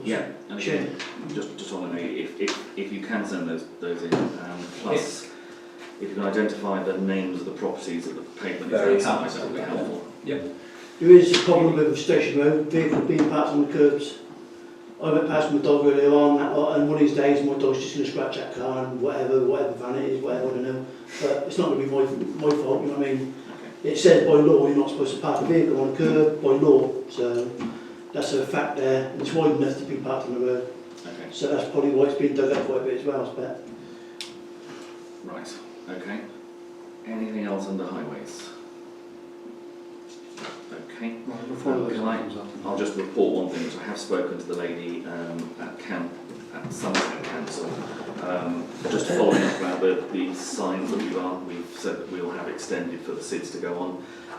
Yeah, and again, just on if you can send those in, plus if you can identify the names of the properties that the pavement is outside, that would be helpful. Yep. There is a problem with Station Road, vehicles being parked on the curbs. I went past my dog earlier on, and one of these days my dog's just going to scratch that car and whatever van it is, whatever, I don't know. But it's not going to be my fault, you know what I mean? Okay. It says by law you're not supposed to park a vehicle on a curb, by law, so that's a fact there. And it's wide enough to be parked on the road. Okay. So that's probably why it's been dug up quite a bit as well, I bet. Right, okay. Anything else under highways? Okay. Right, before I'll just report one thing, which I have spoken to the lady at Somerset Council, just following up about the signs that we've said that we'll have extended for the SIDS to go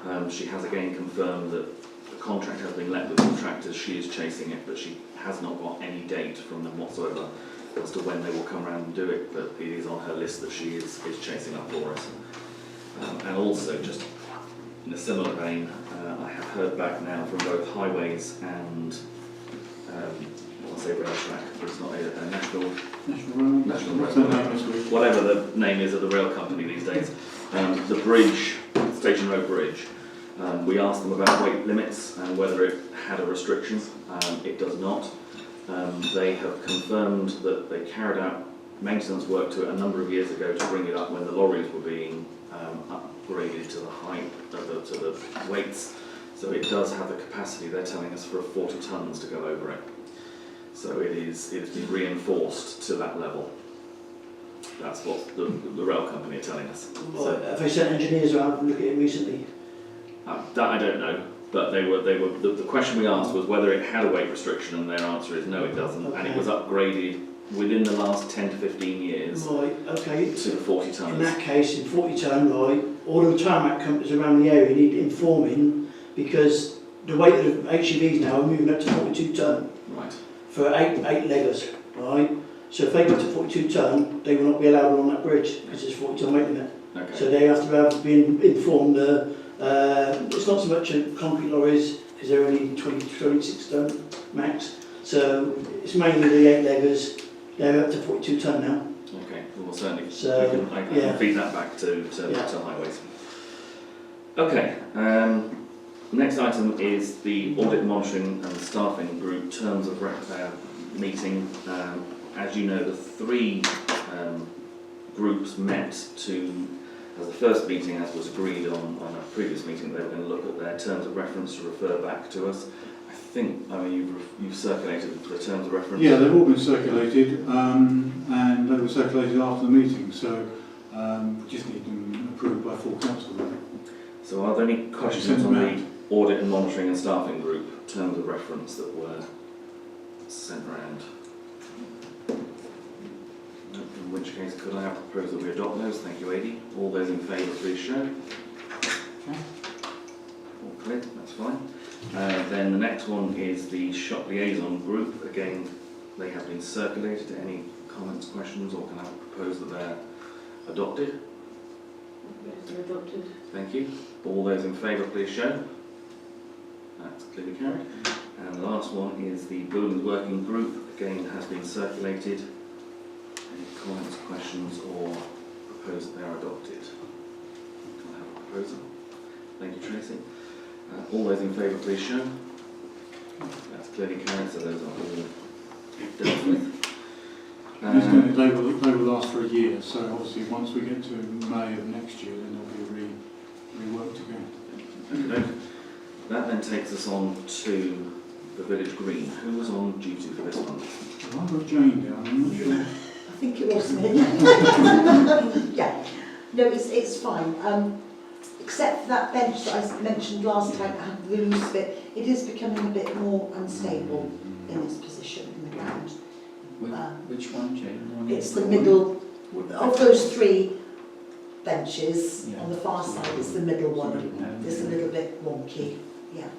on. She has again confirmed that the contract has been let with contractors. She is chasing it, but she has not got any date from them whatsoever as to when they will come around and do it, but it is on her list that she is chasing up for us. And also, just in a similar vein, I have heard back now from both highways and I'll say rail track, but it's not a national road, whatever the name is of the rail company these days. The bridge, Station Road Bridge, we asked them about weight limits and whether it had a restriction. It does not. They have confirmed that they carried out maintenance work to it a number of years ago to bring it up when the lorries were being upgraded to the height, to the weights. So it does have the capacity, they're telling us, for 40 tonnes to go over it. So it's been reinforced to that level. That's what the rail company are telling us. So, have they sent engineers around and look at it recently? That I don't know, but the question we asked was whether it had a weight restriction, and their answer is no, it doesn't, and it was upgraded within the last 10 to 15 years. Right, okay. To 40 tonnes. In that case, in 40 tonne, right, all the tarmac companies around the area need informing, because the weight of HGVs now are moving up to 42 tonne. Right. For eight leggers, right? So if they go to 42 tonne, they will not be allowed on that bridge because it's 40 tonne weight limit. Okay. So they have to have been informed. It's not so much concrete lorries because they're only 26 tonne max. So it's mainly the 8 leggers. They're up to 42 tonne now. Okay, well certainly. So I can feed that back to highways. Okay. Next item is the Audit Monitoring and Staffing Group Terms of meeting. As you know, the 3 groups met as the first meeting, as was agreed on a previous meeting, they were going to look at their terms of reference to refer back to us. I mean, you've circulated the terms of reference? Yeah, they've all been circulated, and they were circulated after the meeting, so we just need them approved by full council. So are there any questions on the Audit and Monitoring and Staffing Group terms of reference that were sent round? In which case, could I propose that we adopt those? Thank you, Adi. All those in favour, please show. Okay. All clear, that's fine. Then the next one is the Shop Liaison Group. Again, they have been circulated. Any comments, questions, or can I propose that they're adopted? Yes, they're adopted. Thank you. All those in favour, please show. That's clearly carried. And the last one is the Buildings Working Group. Again, has been circulated. Any comments, questions, or propose that they are adopted? Can I have a proposal? Thank you, Tracy. All those in favour, please show. That's clearly carried, so those are all dealt with. They will last for a year, so obviously once we get to May of next year, then they'll be reworked again. Okay. That then takes us on to the Village Green. Who was on duty for this one? I've got Jane down, I'm not sure. I think it was me. Yeah. No, it's fine. Except for that bench that I mentioned last time, I had the loose bit. It is becoming a bit more unstable in its position in the ground. Which one, Jane? It's the middle of those 3 benches. On the far side, it's the middle one. It's a little bit wonky. Yeah.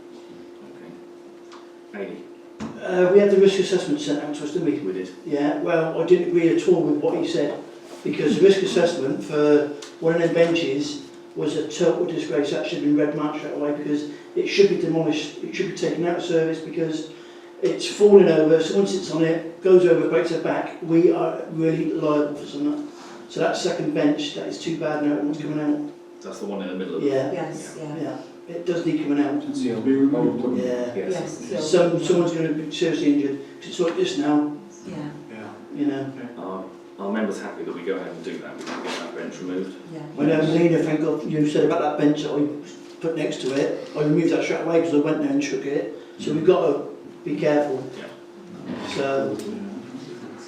Okay. Adi. We had the risk assessment sent out to us, didn't we? We did. Yeah, well, I didn't agree at all with what he said, because the risk assessment for one of them benches was a total disgrace. That should have been red marked straight away, because it should be demolished, it should be taken out of service, because it's falling over, someone sits on it, goes over, breaks their back, we are really liable for something. So that second bench, that is too bad now, and what's coming out. That's the one in the middle of Yeah, Yes, yeah. yeah, it does need coming out. It's the To be removed. old- Yeah. Yes, it's the old one. Someone's going to be seriously injured, 'cause it's like this now, Yeah, Yeah. you know. Our members happy that we go ahead and do that, we can get that bench removed. yeah. I know, Melina, thank God you said about that bench that I put next to it. I removed that straight away because I went there and shook it. So we've got to be careful. So,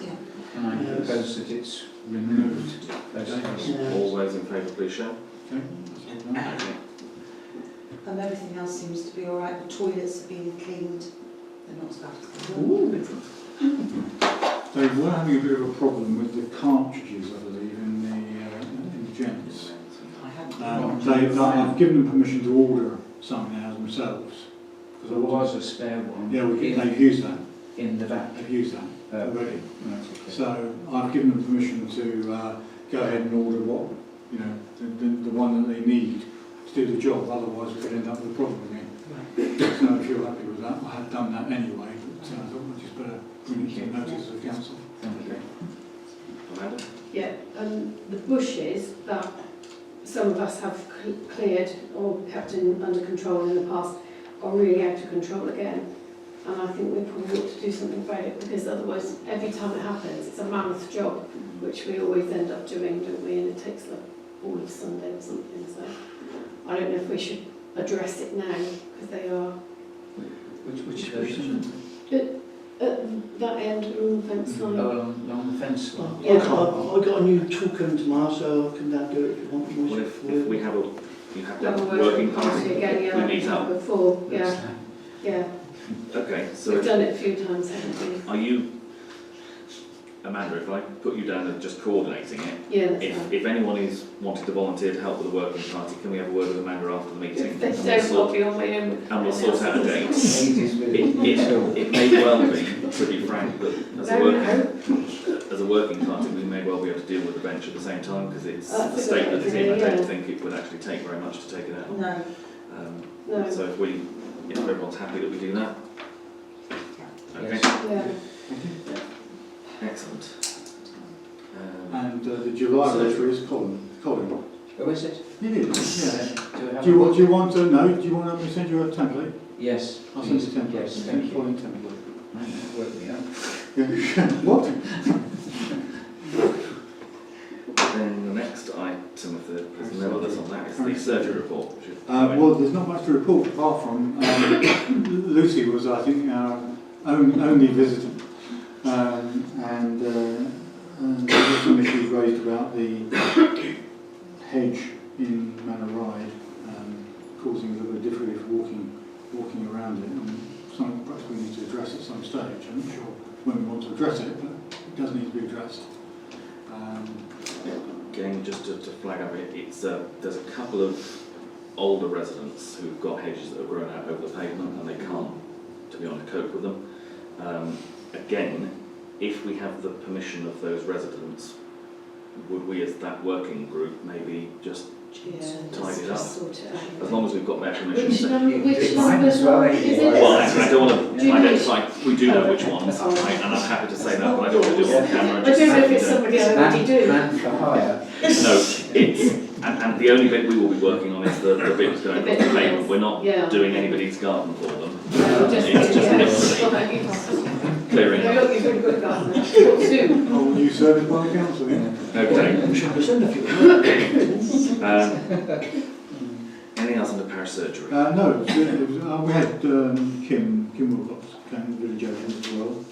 Yeah. And I Yes. propose that it's removed. Those days. yeah. All those in favour, please show. Okay. Okay. Everything else seems to be all right. The toilets have been cleaned. They're not as bad as they were. Ooh, excellent. They were having a bit of a problem with the cartridges, I believe, in the gents. I hadn't. I've given them permission to order some now themselves. There was a spare one. Yeah, they've used that. In the back. They've used that already. Right, okay. So I've given them permission to go ahead and order what, you know, the one that they need to do the job. Otherwise, we could end up with a problem again. So if you're happy with that, I had done that anyway. But I thought I'd just better bring it to the notice of the council. Thank you. Amanda? Yeah, the bushes that some of us have cleared or kept under control in the past are really out of control again. And I think we probably ought to do something about it, because otherwise, every time it happens, it's a mammoth job, which we always end up doing, don't we? And it takes like all of Sunday or something. So I don't know if we should address it now, because they are Which version? at that end along the fence line. Oh, along the fence line. Yeah. I got a new tool coming tomorrow, so I can do it if you want me Well, if we have you have to have Oh, a working party, again, yeah, we like meet we've up. done before, yeah, yeah. Okay, so We've done it a few times, haven't we? are you, Amanda, if I put you down as just coordinating it, Yeah, that's right. if anyone is wanting to volunteer to help with the working party, can we have a word with Amanda after the meeting? If they And don't, we'll I'll be on my own. and we'll sort out a date. Ladies with It may well be, to be frank, that as a working party, we may well be able to deal with the bench at the same time, because it's That's the a state good that it's in. I idea, don't yeah. think it would actually take very much to take it out. No. No, So if everyone's happy that we do that. Okay, yeah. excellent. And the July So- letter is Colin. Oh, is it? It is, yeah. Do we have Do you a- want to know? Do you want me to send you a template? Yes. I'll send you a please. template. Yes, Send thank you a you. Colin template. Work me out. What? Then the next item, if there's no others on that, is the surgery report. which is- Well, there's not much to report apart from Lucy was, I think, our only visitor, and there were some issues raised about the hedge in Manor Ride, causing a little bit of difficulty for walking around it, and something perhaps we need to address at some stage. I'm not sure when we want to address it, but it does need to be addressed. Again, just to flag up, it's there's a couple of older residents who've got hedges that have grown out over the pavement, and they can't, to be honest, cope with them. Again, if we have the permission of those residents, would we as that working group maybe just, Yeah, tidy it just up. sort it out. as long as we've got their permission? Which to- number is it? Well, I don't want Do to you know identify, we do know Oh, which okay, ones, that's fine. and I'm happy to say that, but I don't want to do it on camera. I don't know if it's somebody I already do. Man for hire. No, it's, and the only bit we will be working on is the bit going The on bit the that pavement. is- We're not yeah. doing anybody's garden for them. No, just, It's just yeah. literally clearing No, up. look, you've already got a gardener. What soon? Oh, new service by the council, yeah? Okay. I'm sure I send a few. Anything else under parish surgery? No, we had Kim Wilcox came, village agent as well,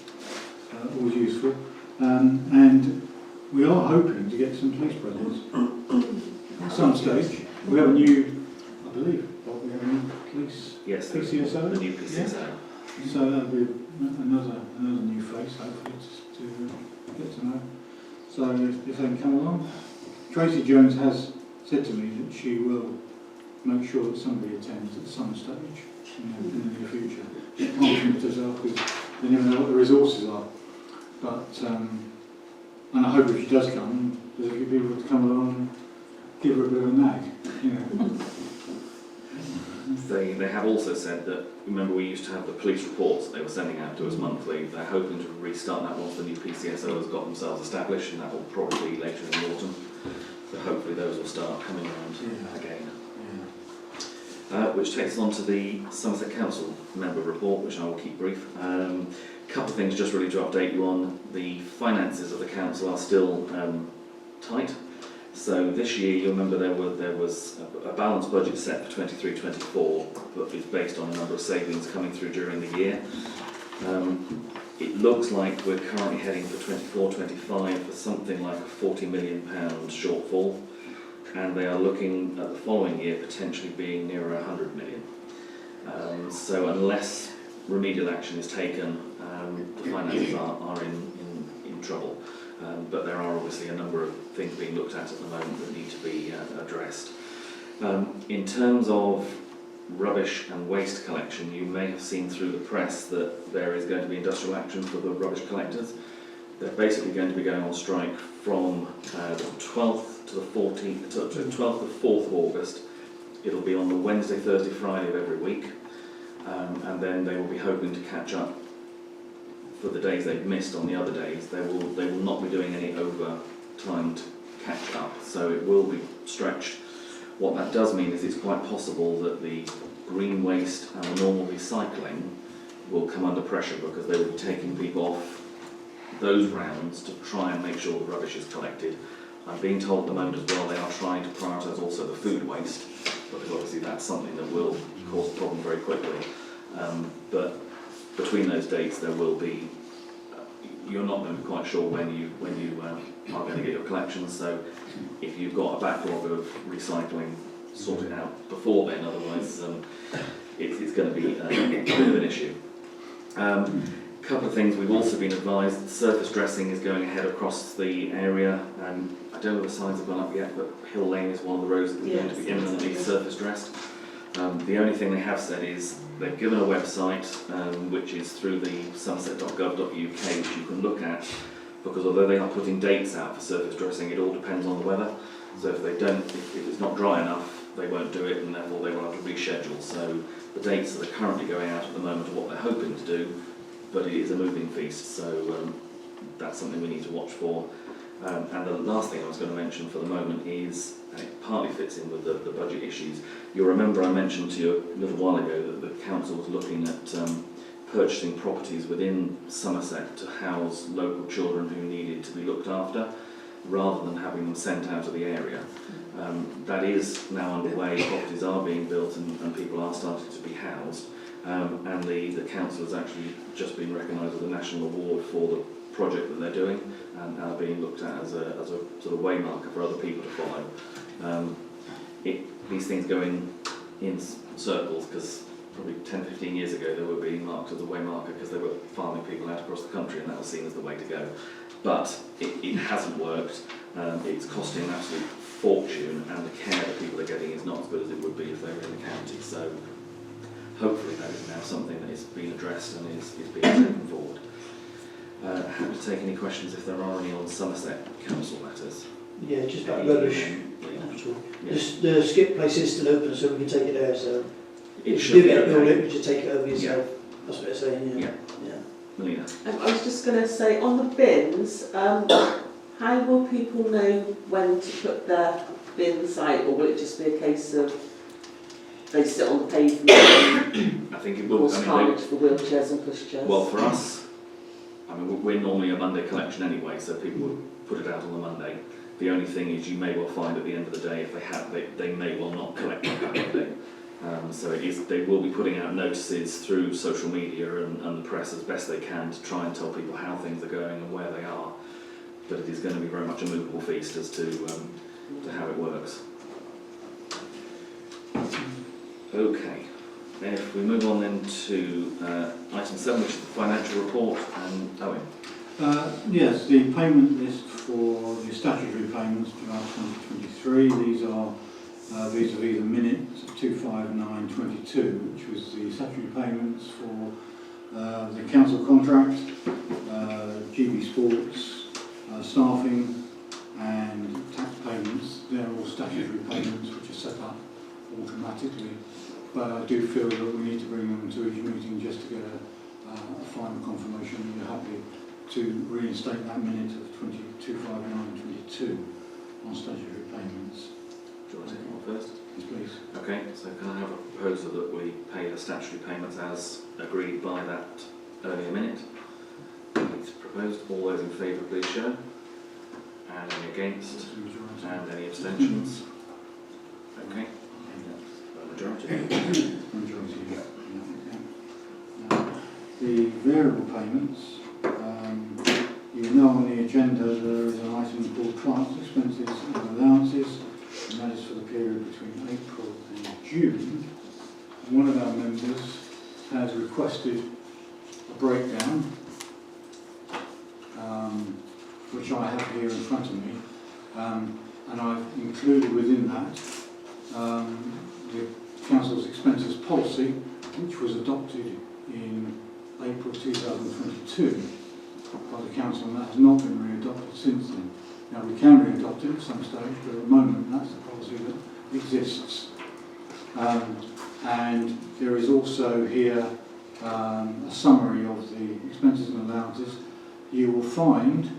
always useful. And we are hoping to get some police presence at some stage. We have a new, I believe, we have a new police, Yes, PCSO? the new PCSO. So that'll be another new face, hopefully, to get to know. So if they can come along. Tracy Jones has said to me that she will make sure that somebody attends at some stage in the near future. She can't commit herself because they never know what the resources are. But, and I hope if she does come, there's a few people to come along and give her a bit of a nag, you know. They have also said that, remember we used to have the police reports that they were sending out to us monthly. They're hoping to restart that once the new PCSO has got themselves established, and that will probably be later in the autumn. So hopefully those will start coming around again. Which takes us on to the Somerset Council member report, which I will keep brief. Couple of things just really to update you on. The finances of the council are still tight. So this year, you remember there was a balanced budget set for 23-24, but it's based on a number of savings coming through during the year. It looks like we're currently heading for 24-25 for something like a £40 million shortfall, and they are looking at the following year potentially being nearer 100 million. So unless remedial action is taken, the finances are in trouble. But there are obviously a number of things being looked at the moment that need to be addressed. In terms of rubbish and waste collection, you may have seen through the press that there is going to be industrial action for the rubbish collectors. They're basically going to be going on strike from the 12th to the 14th, to 12th to 4th of August. It'll be on the Wednesday, Thursday, Friday of every week, and then they will be hoping to catch up for the days they've missed on the other days. They will not be doing any overtime to catch up, so it will be stretched. What that does mean is it's quite possible that the green waste and the normal recycling will come under pressure, because they will be taking people off those rounds to try and make sure the rubbish is collected. I'm being told at the moment as well they are trying to prioritise also the food waste, because obviously that's something that will cause a problem very quickly. But between those dates there will be, you're not going to be quite sure when you are going to get your collections, so if you've got a backlog of recycling, sort it out before then, otherwise it's going to be a bit of an issue. Couple of things we've also been advised: surface dressing is going ahead across the area. I don't know if the signs have gone up yet, but Hill Lane is one of the roads that is going to be imminently surface dressed. The only thing they have said is they've given a website which is through the somerset.gov.uk, which you can look at, because although they are putting dates out for surface dressing, it all depends on the weather. So if they don't, if it's not dry enough, they won't do it, and therefore they will have to reschedule. So the dates that are currently going out at the moment are what they're hoping to do, but it is a moving feast, so that's something we need to watch for. And the last thing I was going to mention for the moment is, and it partly fits in with the budget issues, you'll remember I mentioned to you a little while ago that the council was looking at purchasing properties within Somerset to house local children who needed to be looked after, rather than having them sent out of the area. That is now underway. Properties are being built and people are starting to be housed, and the council has actually just been recognised with a national award for the project that they're doing, and are being looked at as a sort of waymarker for other people to follow. These things go in circles, because probably 10-15 years ago they were being marked as a waymarker because they were farming people out across the country, and that was seen as the way to go. But it hasn't worked. It's costing an absolute fortune, and the care that people are getting is not as good as it would be if they were in the county. So hopefully that is now something that is being addressed and is being taken forward. Happy to take any questions if there are any on Somerset Council matters. Yeah, just about rubbish. The skip place is still open, so we can take it there. So It if should you be get it built, okay. you just take it over yourself. That's what they're saying. Yeah. Melina. I was just going to say, on the bins, how will people know when to put their bins out, or will it just be a case of they sit on the pavement I think it will. cause carnage for wheelchairs and pushchairs? Well, for us, I mean, we're normally a Monday collection anyway, so people would put it out on the Monday. The only thing is, you may well find at the end of the day, if they may well not collect it that Monday. So they will be putting out notices through social media and the press as best they can to try and tell people how things are going and where they are. But it is going to be very much a movable feast as to how it works. Okay, if we move on then to item 7, which is the financial report, and Owen. Yes, the payment list for the statutory payments throughout 2023. These are vis-à-vis the minutes of 25922, which was the statutory payments for the council contract, GB Sports, staffing and tax payments. They're all statutory payments which are set up automatically. But but I do feel that we need to bring them to each meeting just to get a final confirmation that you're happy to reinstate that minute of 225922 on statutory payments. Do you want to take it on first? Yes, please. Okay, so can I have a proposal that we pay the statutory payments as agreed by that earlier minute? It's proposed. All those in favour, please show. And any against? And any abstentions? Okay. Majority. Majority, yeah. The variable payments, you know on the agenda there is an item called clerk's expenses and allowances, and that is for the period between April and June. And one of our members has requested a breakdown, which I have here in front of me, and I've included within that the Council's expenses policy, which was adopted in April 2022 by the Council, and that has not been re-adopted since then. Now we can re-adopt it at some stage, but at the moment that's the policy that exists. And there is also here a summary of the expenses and allowances. You will find,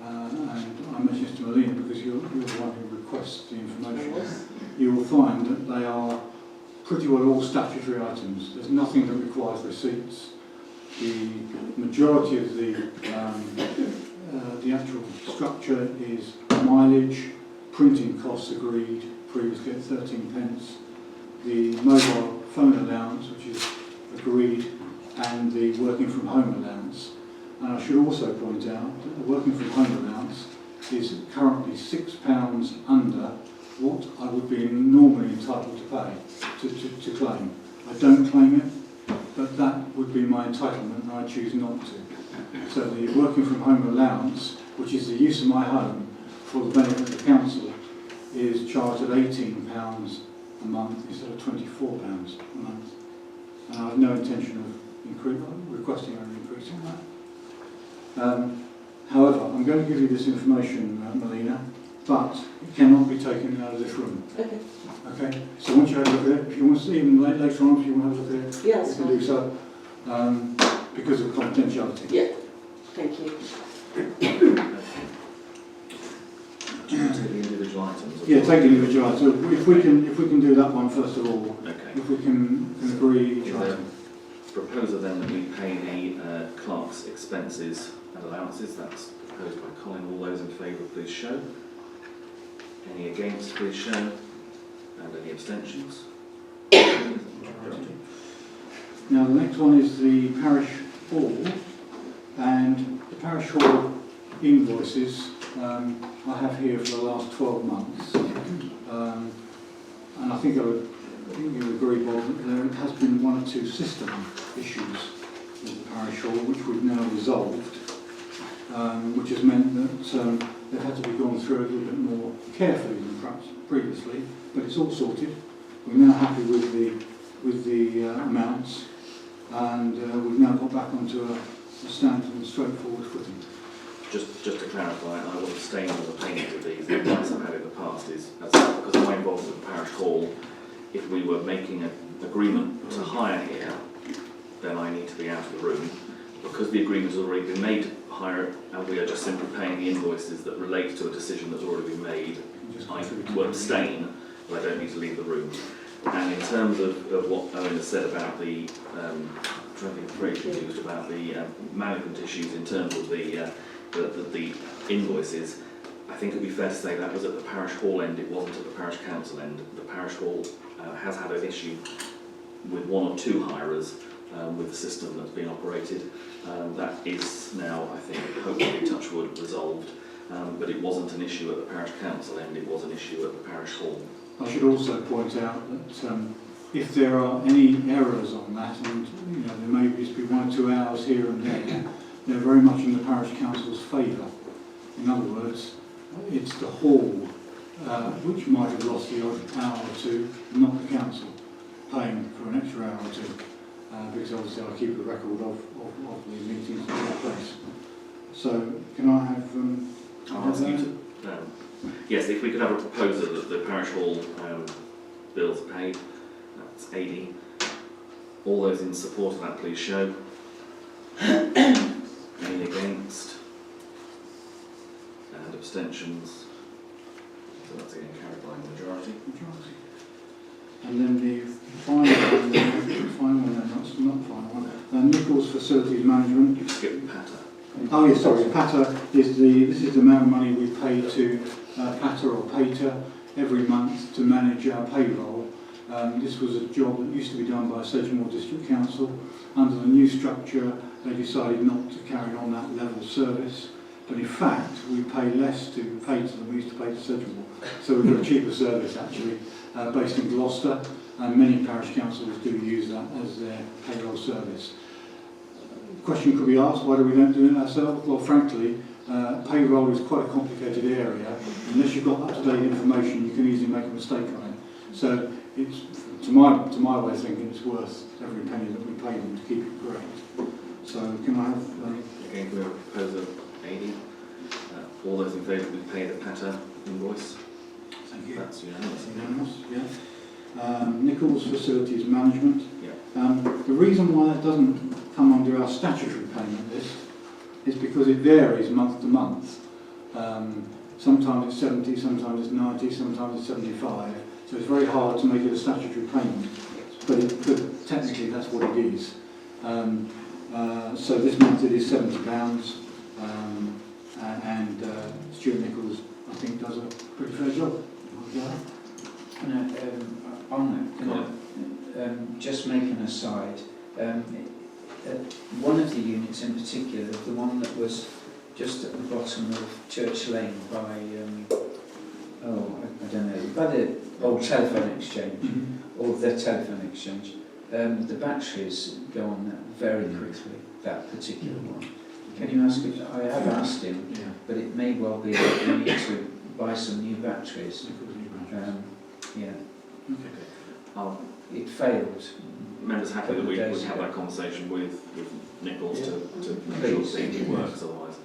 and I mention this to Melina because you're the one who requests the information, you will find that they are pretty well all statutory items. There's nothing that requires receipts. The majority of the actual structure is mileage, printing costs agreed previously at 13 pence, the mobile phone allowance, which is agreed, and the working from home allowance. And I should also point out that the working from home allowance is currently £6 under what I would be normally entitled to pay, to claim. I don't claim it, but that would be my entitlement and I choose not to. So the working from home allowance, which is the use of my home for the benefit of the council, is charged at £18 a month instead of £24 a month. And I have no intention of requesting an increase in that. However, I'm going to give you this information, Melina, but it cannot be taken out of this room. Okay. Okay? So once you have a look at it, if you want to, even later on, if you want to have a look at it, Yeah, you can do so, because of confidentiality. Yeah. Thank you. Do you want to take the individual items? Yeah, take the individual items. So if we can do that one first of all, Okay. if we can agree each Is there item. a proposal then that we pay the clerk's expenses and allowances? That's proposed by Colin. All those in favour, please show. Any against, please show. And any abstentions? Majority. Now the next one is the parish hall, and the parish hall invoices I have here for the last 12 months, and I think you agree, Bob, that there has been one or two system issues with the parish hall which we've now resolved, which has meant that they've had to be gone through a little bit more carefully than perhaps previously, but it's all sorted. We're now happy with the amounts, and we've now got back onto a standard and straightforward footing. Just to clarify, I will abstain on the payment of these. The advice I've had in the past is, because I'm involved with the parish hall, if we were making an agreement to hire here, then I need to be out of the room. Because the agreement has already been made to hire, and we are just simply paying the invoices that relate to a decision that's already been made, I will abstain, but I don't need to leave the room. And in terms of what Owen has said about the, I'm trying to think of the phrase you used, about the management issues in terms of the invoices, I think it would be fair to say that was at the parish hall end, it wasn't at the parish council end. The parish hall has had an issue with one or two hirers with the system that's been operated. That is now, I think, hopefully, touch wood, resolved. But it wasn't an issue at the parish council end, it was an issue at the parish hall. I should also point out that if there are any errors on that, and there may just be 1 or 2 hours here and there, they're very much in the parish council's favour. In other words, it's the hall which might have lost the odd hour or two, not the council paying for an extra hour or two, because obviously I keep a record of the meetings that take place. So can I have? I'll ask you to. Yes, if we could have a proposal that the parish hall bills are paid, That's 80. All those in support of that, please show. Any against? And abstentions? So that's again carried by the majority. And then the final one, not final one, Nichols Facilities Management. You've skipped Patter. Oh yes, sorry, Patter is this is the amount of money we pay to Patter or Pater every month to manage our payroll. This was a job that used to be done by Sedgemoor District Council. Under the new structure, they decided not to carry on that level of service. But in fact, we pay less to Pater than we used to pay to Sedgemoor. So we've got a cheaper service actually, based in Gloucester, and many parish councils do use that as their payroll service. The question could be asked, why do we don't do it ourselves? Well, frankly, payroll is quite a complicated area. Unless you've got up-to-date information, you can easily make a mistake on it. So it's, to my way of thinking, it's worth every penny that we pay them to keep it correct. So can I have... Again, we have a proposal 80. All those in favour, we pay the Patter invoice. Thank you. That's unanimous. That's unanimous, yeah. Nichols Facilities Management. Yeah. The reason why that doesn't come under our statutory payment list is because it varies month to month. Sometimes it's 70, sometimes it's 90, sometimes it's 75. So it's very hard to make it a statutory payment, but technically that's what it is. So this month it is £70, and Stuart Nichols, I think, does a pretty fair job. On that, can I just make an aside? One of the units in particular, the one that was just at the bottom of Church Lane by, I don't know, by the old telephone exchange, or the telephone exchange, the batteries go on that very quickly, that particular one. Can you ask him? I have asked him, but it may well be that we need to buy some new batteries. Yeah. Okay. It failed. Members happy that we have that conversation with Nichols to make sure that it works, otherwise.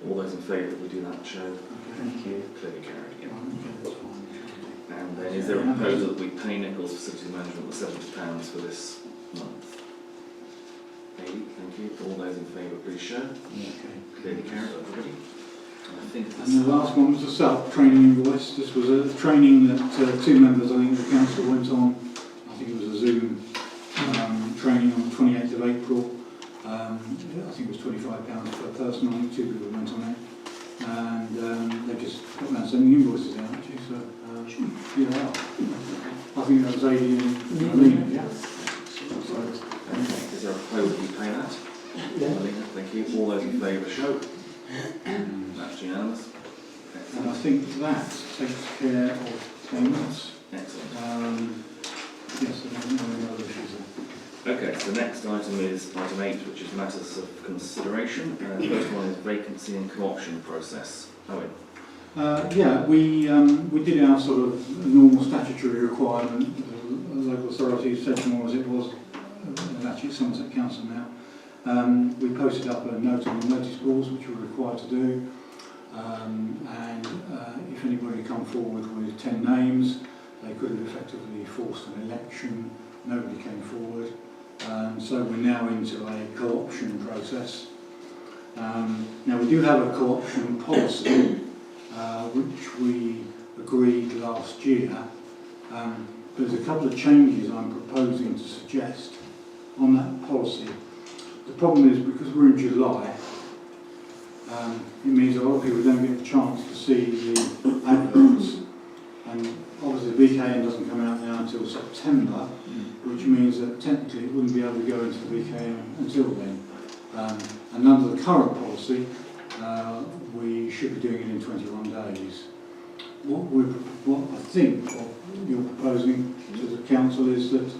All those in favour that we do that show. Thank you. Clearly carried again. And then is there a proposal that we pay Nichols Facilities Management the £70 for this month? 80, thank you. All those in favour, please show. Okay. Clearly carried, everybody. I think And the last one was a self-training invoice. This was a training that two members, I think, of the council went on. I think it was a Zoom training on the 28th of April. I think it was £25 per person. I think two people went on it. And they just got around sending invoices out, actually. So, yeah, I think that was AD and Alina, yeah. is there a proposal that we pay that? Yeah. Alina, thank you. All those in favour show. That's unanimous. And I think that takes care of payments. Excellent. Yes, I don't know any other issues there. Okay, so the next item is item 8, which is matters of consideration. The first one is vacancy and co-option process. Owen. We did our sort of normal statutory requirement. The local authority said more as it was, actually Somerset Council now. We posted up a note on the notice boards, which we were required to do. And if anybody had come forward with 10 names, they could have effectively forced an election. Nobody came forward. So we're now into a co-option process. Now we do have a co-option policy, which we agreed last year. There's a couple of changes I'm proposing to suggest on that policy. The problem is, because we're in July, it means a lot of people don't get the chance to see the adverts. And obviously the VKN doesn't come out now until September, which means that technically it wouldn't be able to go into the VKN until then. And under the current policy, we should be doing it in 21 days. What I think you're proposing to the council is that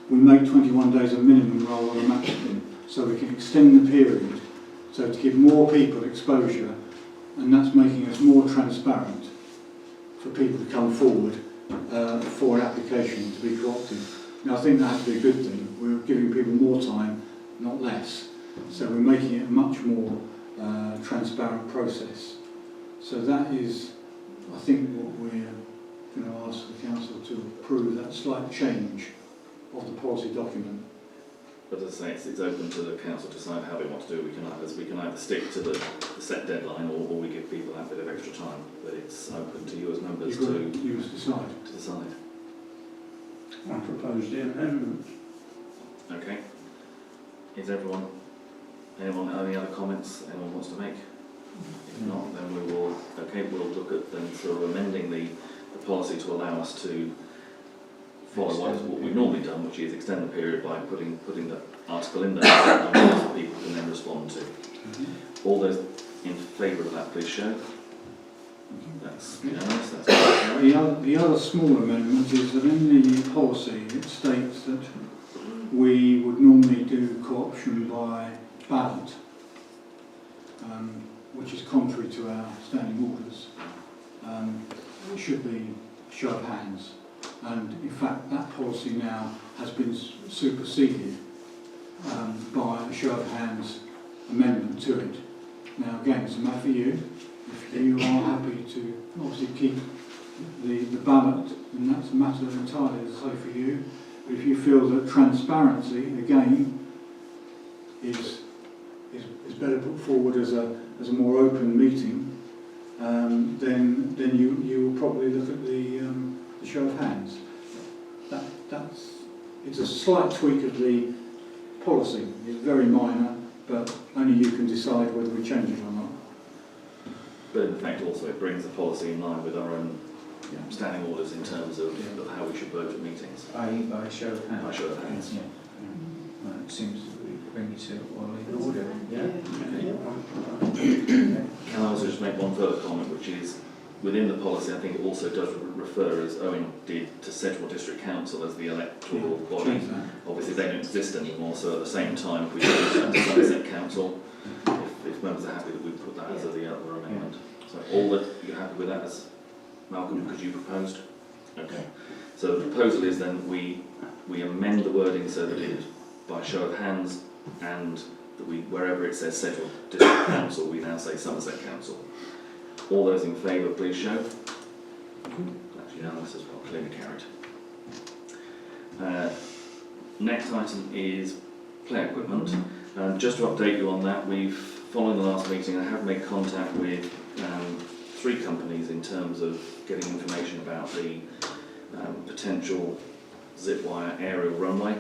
we make 21 days a minimum rather than a maximum, so we can extend the period, so to give more people exposure, and that's making us more transparent for people to come forward for an application to be co-opted. Now I think that has to be a good thing. We're giving people more time, not less. So we're making it a much more transparent process. So that is, I think, what we're going to ask the council to approve that slight change of the policy document. But as I say, it's open to the council to decide how they want to do it. We can either stick to the set deadline, or we give people that bit of extra time. But it's open to you as members You must decide. to decide. I propose the amendment. Okay. Is anyone, any other comments anyone wants to make? If not, then we'll look at then sort of amending the policy to allow us to follow what we've normally done, which is extend the period by putting the article in there that people can then respond to. All those in favour of that, please show. That's unanimous. That's carried. The other small amendment is that in the policy it states that we would normally do co-option by ballot, which is contrary to our standing orders. It should be show of hands, and in fact that policy now has been superseded by a show of hands amendment to it. Now again, it's a matter for you. If you are happy to obviously keep the ballot, then that's a matter entirely, as I say, for you. But if you feel that transparency, again, is better put forward as a more open meeting, then you will probably look at the show of hands. It's a slight tweak of the policy. It's very minor, but only you can decide whether we change it or not. But in fact, also it brings the policy in line with our own standing orders in terms of how we should vote at meetings. By show of hands. By show of hands. Yeah. Well, it seems that we bring it to all in order. Can I also just make one further comment, which is within the policy, I think it also does refer, as Owen did, to Sedgemoor District Council as the electoral body. Obviously, they don't exist anymore, so at the same time, if we change that to Somerset Council, if members are happy that we put that as the other amendment. So all that you're happy with that as Malcolm, because you proposed? Okay. So the proposal is then we amend the wording so that it, by show of hands, and that we, wherever it says Sedgemoor District Council, we now say Somerset Council. All those in favour, please show. That's unanimous as well, clearly carried. Next item is play equipment. Just to update you on that, following the last meeting, I have made contact with 3 companies in terms of getting information about the potential zip wire aerial runway.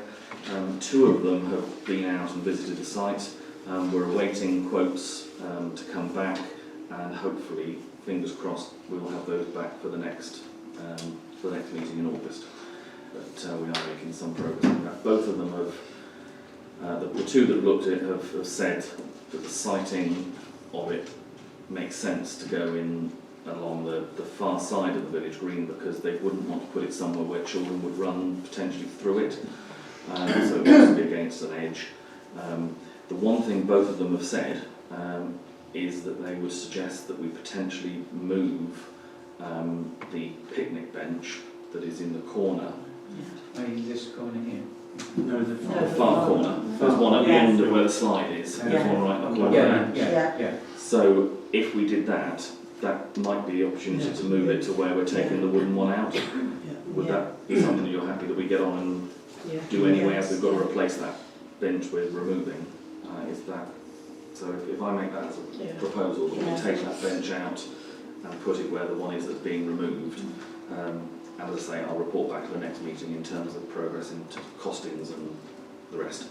2 of them have been out and visited the site. We're awaiting quotes to come back, and hopefully, fingers crossed, we will have those back for the next meeting in August. But we are making some progress on that. Both of them have, the 2 that have looked at it have said that the siting of it makes sense to go in along the far side of the village green, because they wouldn't want to put it somewhere where children would run potentially through it. So it has to be against an edge. The one thing both of them have said is that they would suggest that we potentially move the picnic bench that is in the corner. This corner here. No, The far corner. There's one at the end of where the slide is. There's one right in the corner. Yeah. So if we did that, that might be the opportunity to move it to where we're taking the wooden one out. Would that be something that you're happy that we get on and do anyway, as we've got to replace that bench we're removing? Is that so? If I make that as a proposal, that we take that bench out and put it where the one is that's being removed. And as I say, I'll report back to the next meeting in terms of progress into costings and the rest.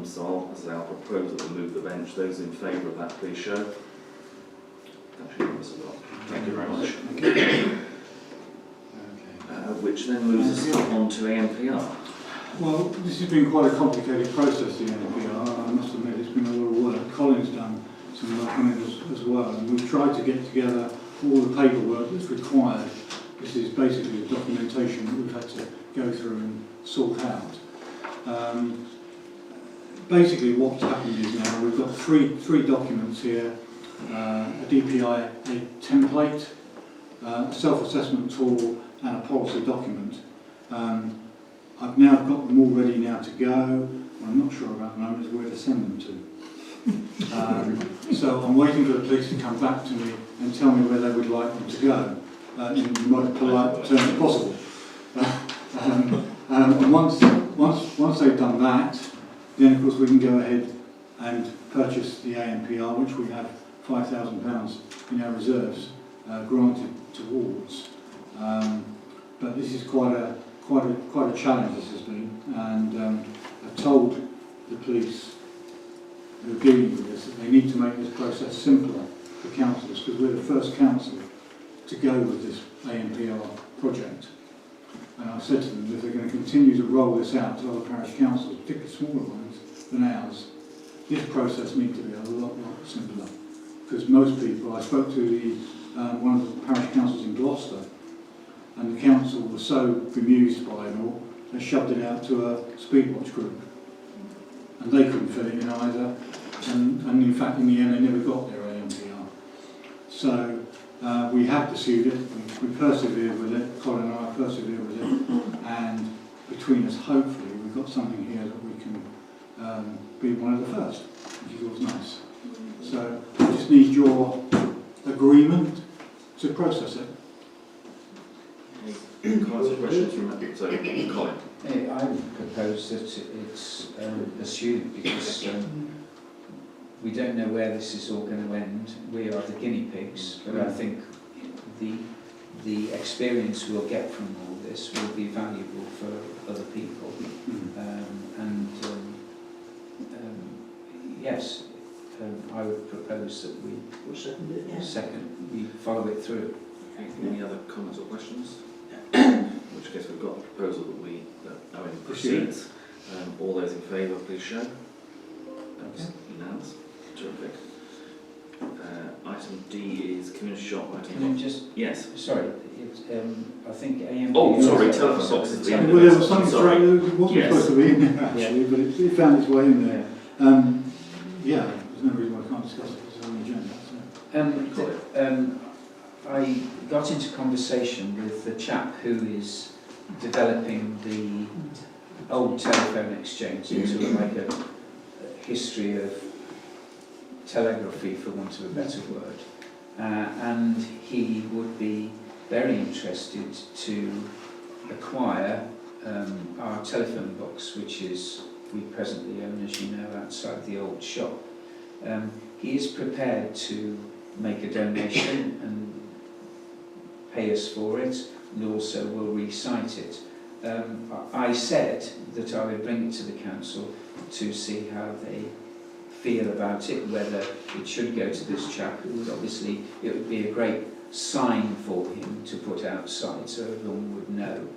So I'll propose that we move the bench. Those in favour of that, please show. Thank you very much. Which then moves us on to ANPR. Well, this has been quite a complicated process, the NPR. I must admit it's been a lot of work. Colin's done some work on it as well, and we've tried to get together all the paperwork that's required. This is basically the documentation that we've had to go through and sort out. Basically what's happened is now we've got three documents here, a DPI, a template, a self-assessment tool and a policy document. I've now got them all ready now to go. I'm not sure about the moment where to send them to. So I'm waiting for the police to come back to me and tell me where they would like them to go. in the most polite terms possible. And once they've done that, then of course we can go ahead and purchase the ANPR, which we have £5,000 in our reserves granted towards. But this is quite a challenge, this has been, and I've told the police who are dealing with this that they need to make this process simpler for councillors, because we're the first council to go with this ANPR project. And I've said to them, if they're going to continue to roll this out to other parish councils, particularly smaller ones than ours, this process needs to be a lot simpler. Because most people, I spoke to one of the parish councils in Gloucester, and the council was so bemused by it all, they shoved it out to a speedwatch group. And they couldn't fit it in either, and in fact in the end they never got their ANPR. So we have pursued it, we persevered with it, Colin and I persevered with it, and between us hopefully we've got something here that we can be one of the first, which is always nice. So I just need your agreement to process it. Can I ask questions from Colin? I would propose that it's assumed, because we don't know where this is all going to end. We are the guinea pigs, but I think the experience we'll get from all this will be valuable for other people. Yes, I would propose that we we follow it through. Any other comments or questions? In which case we've got the proposal that Owen proceeds. All those in favour, please show. That's unanimous. Terrific. Item D is community shop. Can I just? Yes. Sorry, I think AMP. Oh, sorry, telephone boxes. Well, there was something it wasn't supposed to be in there actually, but it found its way in there. Yeah, there's no reason why I can't discuss it, it's on the agenda. I got into conversation with the chap who is developing the old telephone exchange into like a history of telegraphy, for want of a better word, and he would be very interested to acquire our telephone box, which is we presently own, as you know, outside the old shop. He is prepared to make a donation and pay us for it, and also will recite it. I said that I would bring it to the council to see how they feel about it, whether it should go to this chap, who would obviously, it would be a great sign for him to put outside so everyone would know,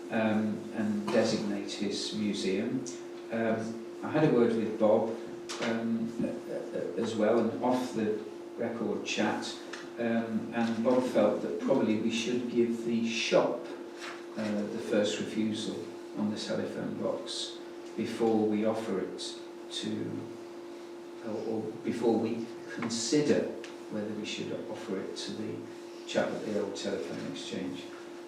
and designate his museum. I had a word with Bob as well, and off the record chat, and Bob felt that probably we should give the shop the first refusal on the telephone box before we offer it to, or before we consider whether we should offer it to the chap at the old telephone exchange.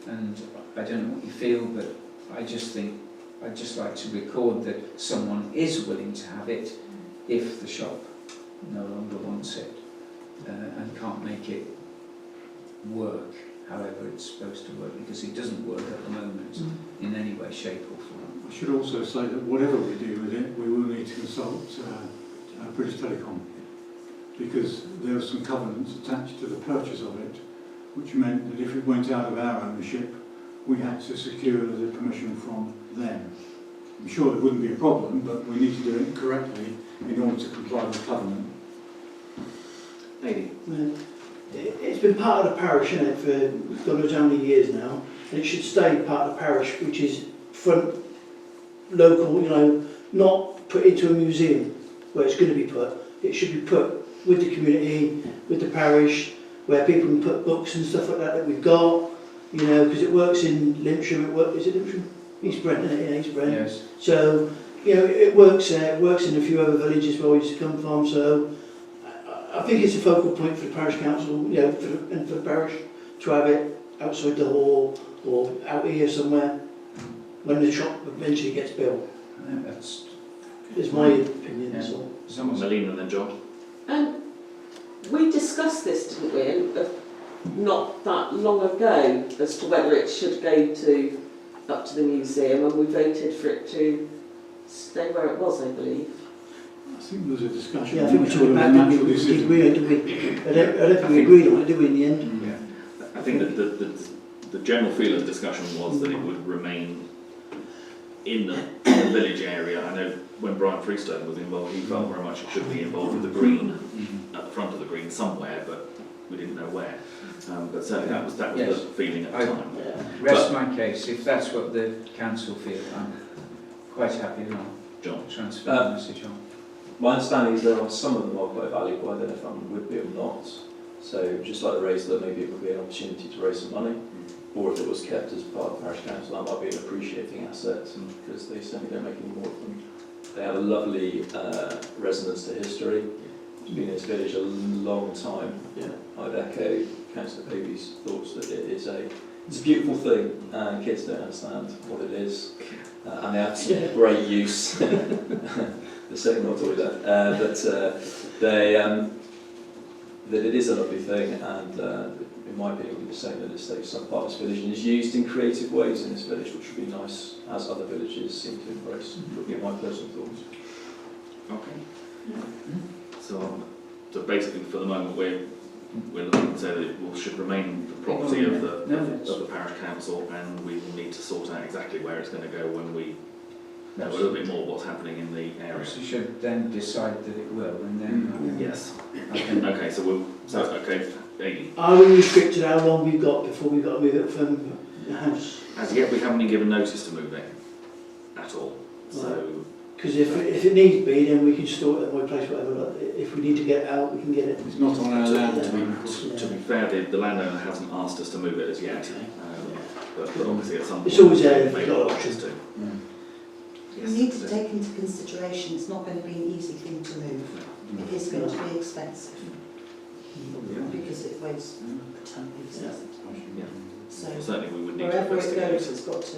And I don't know what you feel, but I just think I'd just like to record that someone is willing to have it if the shop no longer wants it and can't make it work however it's supposed to work, because it doesn't work at the moment in any way, shape or form. I should also say that whatever we do with it, we will need to consult British Telecom, because there are some covenants attached to the purchase of it, which meant that if it went out of our ownership, we had to secure the permission from them. I'm sure it wouldn't be a problem, but we need to do it correctly in order to comply with the covenant. Lady. It's been part of the parish, isn't it, for God knows how many years now, and it should stay part of the parish, which is front, local, you know, not put into a museum where it's going to be put. It should be put with the community, with the parish, where people can put books and stuff like that we've got, you know, because it works in Lintrim, is it Lintrim? East Brent, isn't it? Yeah, East Brent. Yes. So, you know, it works there, it works in a few other villages where we used to come from, so I think it's a focal point for the parish council, you know, and for the parish to have it outside the hall or out here somewhere when the shop eventually gets built. That's my opinion, that's all. as long as Melina and then John. We discussed this, didn't we? And not that long ago as to whether it should go to up to the museum, and we voted for it to stay where it was, I believe. I think there was a discussion. Yeah, I think we sure took it there back, was a didn't natural we? decision. Did we? I don't think we agreed on it, did we, in the end? Yeah. I think that the general feel of the discussion was that it would remain in the village area. I know when Brian Freestone was involved, he felt very much it should be involved with the green, at the front of the green somewhere, but we didn't know where. But certainly that was Yes. the feeling at the time. Yeah. Rest my case, if that's what the council feel, I'm quite happy and I'll John? transfer the message on. My understanding is that on some of them are quite valuable. I don't know if I would be or not. So just like the raise, that maybe it would be an opportunity to raise some money, or if it was kept as part of the parish council, that might be an appreciating asset because they certainly don't make any more of them. They have a lovely resonance to history. It's been in this village a long time. Yeah. I'd echo Councillor Baby's thoughts that it's a beautiful thing, and kids don't understand what it is, and they have some great use. They're certainly not toilet, that it is a lovely thing, and in my opinion, it would be the same that it stays some part of this village and is used in creative ways in this village, which would be nice, as other villages seem to embrace. Would be my personal thoughts. Okay. So basically, for the moment, we're looking to say that it should remain the property of the parish council, and we will need to sort out exactly where it's going to go when we know a little bit more what's happening in the area. Perhaps you should then decide that it will, and then Yes. okay. Okay. Okay. Aileen. Are we restricted how long we've got before we've got to move it from the house? As yet, we haven't been given notice to move it at all. So Because if it needs be, then we can store it at my place, whatever. Like, if we need to get it out, we can get it. It's not on our land to be. to be fair, the landowner hasn't asked us to move it as yet. But obviously, at some point, It's always there if they you've may got want options. us to. You need to take into consideration it's not going to be an easy thing to move. It is going to be expensive because it weighs a ton, Yeah. So Certainly, we would need to wherever it investigate goes, it. it's got to.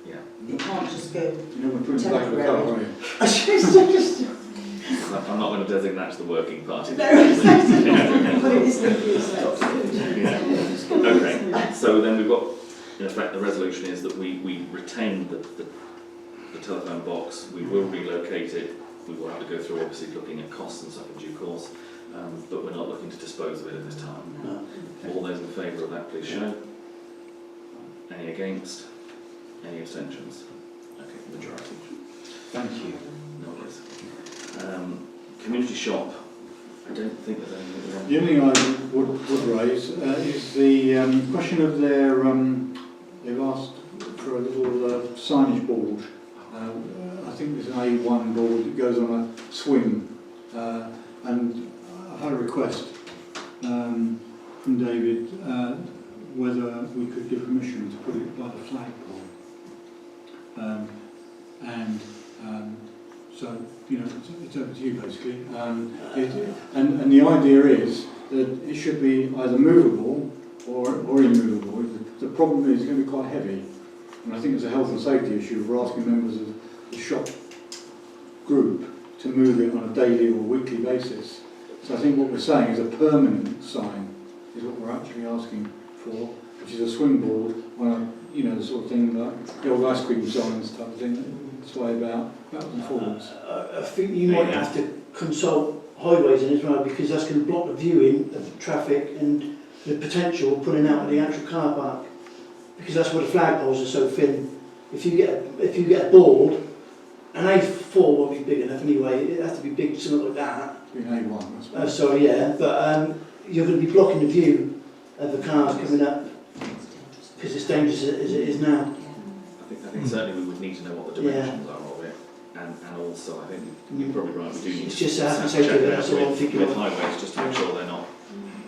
Yeah. It can't just go. You know, we're putting black and colour, aren't you? I'm not going to designate that to the working party. No, exactly. But it is going to be expensive. Yeah. Okay, so then we've got, in effect, the resolution is that we retain the telephone box, we will relocate it, we will have to go through obviously looking at costs and stuff in due course, but we're not looking to dispose of it at this time. No. All those in favour of that, please show. Any against? Any abstentions? Okay, majority. Thank you. No worries. Community shop, I don't think there's anything wrong. The only thing I would raise is the question of their, they've asked for a little signage board. I think there's an A1 board that goes on a swing, and I've had a request from David whether we could give permission to put it by the flagpole. So, you know, it's over to you basically. And the idea is that it should be either movable or immovable. The problem is it's going to be quite heavy. And I think it's a health and safety issue. We're asking members of the shop group to move it on a daily or weekly basis. So I think what we're saying is a permanent sign is what we're actually asking for, which is a swing board on a, you know, the sort of thing like the old ice cream signs type of thing. Sway about backwards and forwards. I think you might have to consult highways in as well, because that's going to block the viewing of the traffic and the potential of putting out of the actual car park, because that's where the flagpoles are so thin. If you get a board, an A4 won't be big enough anyway. It has to be big, something like that. Being A1, I suppose. Sorry, yeah, but you're going to be blocking the view of the cars coming up because it's dangerous as it is now. I think certainly we would need to know what the dimensions are of it, and also I think you're probably right, we do need It's to just a health and check safety, it that's out all I'm thinking with of. highways, just to make sure they're not.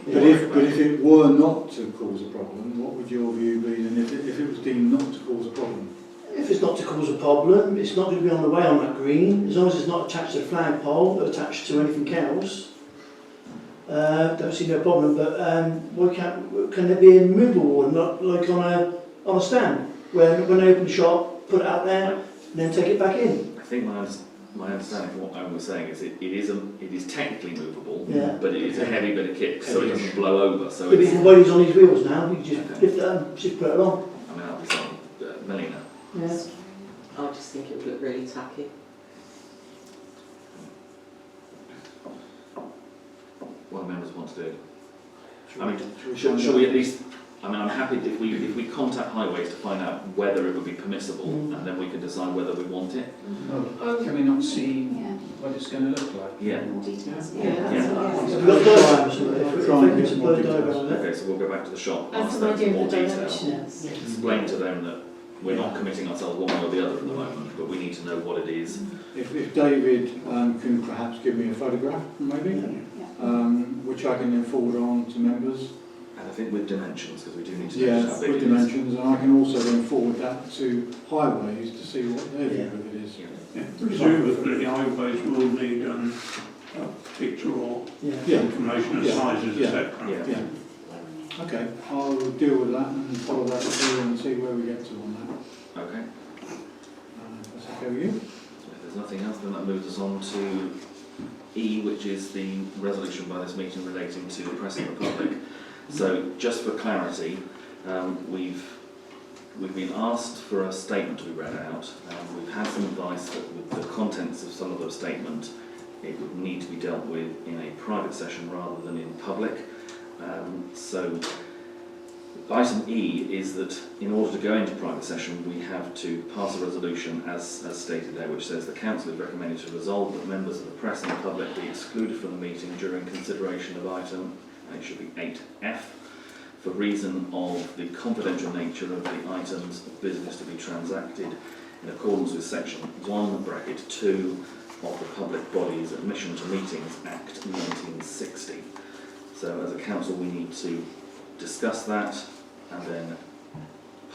But if it were not to cause a problem, what would your view be then if it was deemed not to cause a problem? If it's not to cause a problem, it's not going to be on the way on that green, as long as it's not attached to the flagpole or attached to anything else. Don't see no problem, but why can there be a movable one, not like on a stand, when they open the shop, put it out there, and then take it back in? I think My understanding from what Owen was saying is it is technically movable, Yeah. but it is a heavy bit of kit, so it doesn't blow over. So If it's, he's while he's on his wheels now, you just lift it up, just put it on. I mean, that'll be something, Melina. Yeah. I just think it would look really tacky. What do members want to do? I mean, should we at least, I mean, I'm happy if we contact Highways to find out whether it would be permissible, and then we can decide whether we want it. Well, can we not see what it's going to look like? Yeah. More details. Yeah, that's Yeah. what I was If we've got diagrams, if Try and we get can more put a details. diagram on it. Okay, so we'll go back to the shop, That's ask an them for idea more of the detail. directions. Explain to them that we're not committing ourselves one way or the other at the moment, but we need to know what it is. If David can perhaps give me a photograph, maybe, which I can then forward on to members. And I think with dimensions, because we do need to know Yeah, how big with it is. dimensions, and I can also then forward that to Highways to see what their view of it is. Yeah. Yeah, presumably Highways will need a picture or Yeah. information of Yeah. sizes, Yeah. etc. Yeah. Yeah. Okay, I'll deal with that and follow that through and see where we get to on that. Okay. If that's okay with you? If there's nothing else, then that moves us on to E, which is the resolution by this meeting relating to the press and the public. So, just for clarity, we've been asked for a statement to be read out. We've had some advice that with the contents of some of the statement, it would need to be dealt with in a private session rather than in public. So, item E is that in order to go into private session, we have to pass a resolution as stated there, which says the council is recommended to resolve that members of the press and the public be excluded from the meeting during consideration of item, and it should be 8F, for reason of the confidential nature of the items of business to be transacted in accordance with section 1(2) of the Public Bodies Admission to Meetings Act 1960. So as a council we need to discuss that and then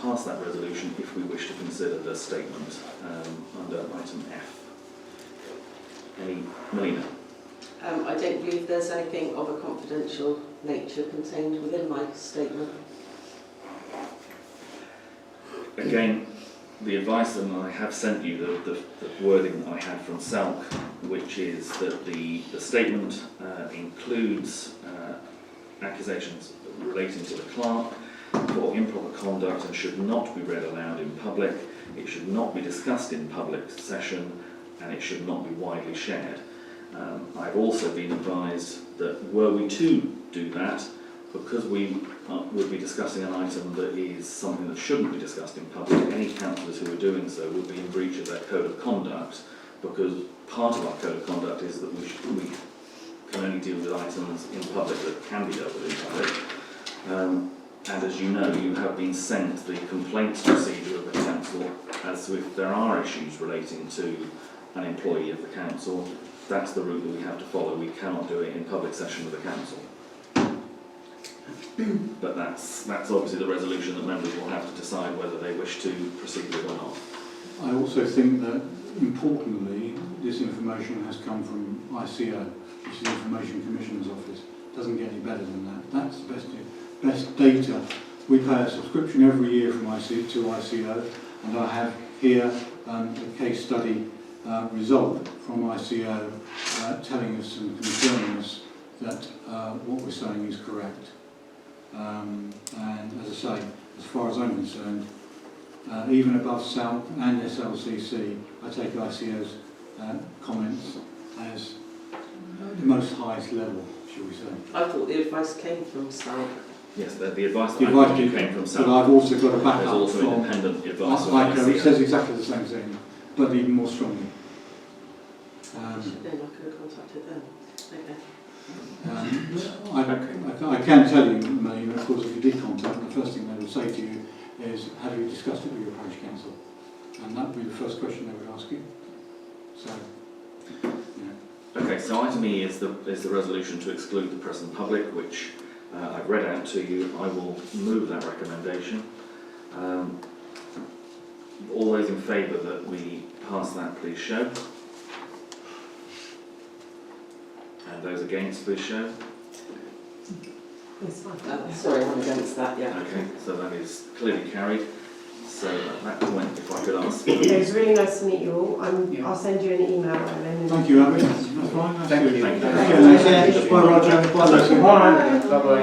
pass that resolution if we wish to consider the statement under item F. Melina? I don't believe there's anything of a confidential nature contained within my statement. Again, the advice, and I have sent you the wording that I had from SALC, which is that the statement includes accusations relating to the clerk for improper conduct and should not be read aloud in public, it should not be discussed in public session, and it should not be widely shared. I've also been advised that were we to do that, because we would be discussing an item that is something that shouldn't be discussed in public, any councillors who are doing so would be in breach of their code of conduct, because part of our code of conduct is that we can only deal with items in public that can be dealt with in public. And as you know, you have been sent the complaints procedure of the council as to if there are issues relating to an employee of the council. That's the route that we have to follow. We cannot do it in public session with the council. But that's obviously the resolution that members will have to decide whether they wish to proceed with or not. I also think that, importantly, this information has come from ICO, which is the Information Commissioner's Office. It doesn't get any better than that. That's the best data. We pay a subscription every year from to ICO, and I have here a case study result from ICO telling us and confirming us that what we're saying is correct. And as I say, as far as I'm concerned, even above SALC and SLCC, I take ICO's comments as the most highest level, shall we say. I thought the advice came from SALC. Yes, the advice The that I advice think came from But SALC. I've also got a There's backup also from independent advice from ICO, which ICO. says exactly the same thing, but even more strongly. I should know, I could have contacted them. Okay. I can tell you, Melina, of course, if you did contact them, the first thing they would say to you is, have you discussed it with your parish council? And that would be the first question they would ask you. So, Okay, so item E is the resolution to exclude the press and public, which I've read out to you. I will move that recommendation. All those in favour that we pass that, please show. And those against, please show. Sorry, I'm against that, yeah. Okay, so that is clearly carried. So at that point, if I could ask. It was really nice to meet you all. Yeah. I'll send you an email, Ellen. Thank you, Abby. That's fine. That's Thank good. you. Thank you. Okay, bye Roger, bye Lucy. Bye. Bye-bye.